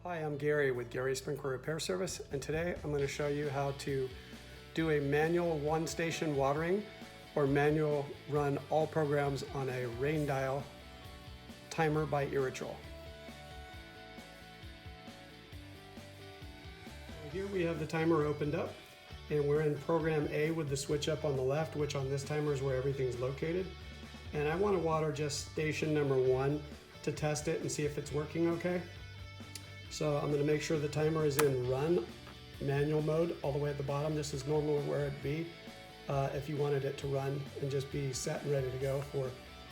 Hi, I'm Gary with Gary's Sprinkler Repair Service, and today I'm going to show you how to do a manual one-station watering or manual run all programs on a rain dial timer by Irritrol. Here we have the timer opened up, and we're in program A with the switch up on the left, which on this timer is where everything's located. And I want to water just station number 1 to test it and see if it's working okay. So I'm going to make sure the timer is in run manual mode all the way at the bottom. This is normally where it'd be if you wanted it to run and just be set and ready to go for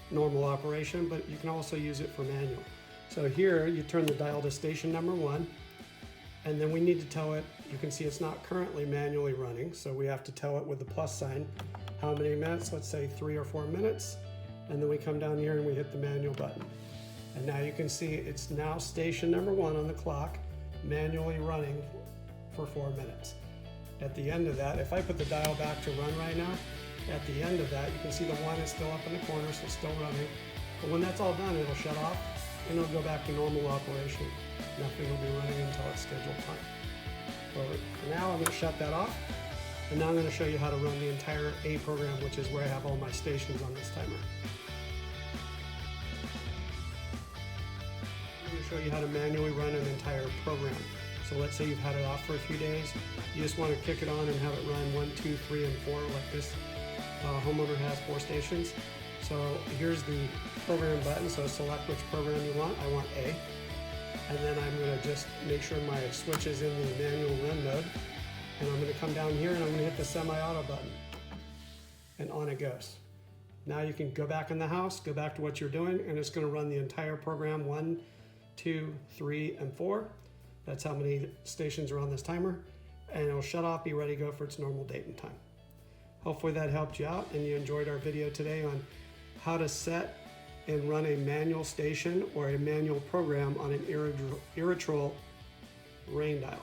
normal operation, but you can also use it for manual. So here you turn the dial to station number 1, and then we need to tell it, you can see it's not currently manually running, so we have to tell it with the plus sign how many minutes, let's say 3 or 4 minutes, and then we come down here and we hit the manual button. And now you can see it's now station number 1 on the clock, manually running for 4 minutes. At the end of that, if I put the dial back to run right now, at the end of that, you can see the 1 is still up in the corner, so it's still running. But when that's all done, it'll shut off and it'll go back to normal operation. Nothing will be running until it's scheduled time. So for now, I'm going to shut that off. And now I'm going to show you how to run the entire A program, which is where I have all my stations on this timer. I'm going to show you how to manually run an entire program. So let's say you've had it off for a few days. You just want to kick it on and have it run 1, 2, 3, and 4 like this homeowner has 4 stations. So here's the program button. So select which program you want. I want A. And then I'm going to just make sure my switch is in the manual run mode. And I'm going to come down here and I'm going to hit the semi-auto button. And on it goes. Now you can go back in the house, go back to what you're doing, and it's going to run the entire program 1, 2, 3, and 4. That's how many stations are on this timer. And it'll shut off, be ready to go for its normal date and time. Hopefully that helped you out and you enjoyed our video today on how to set and run a manual station or a manual program on an Irritrol Rain Dial.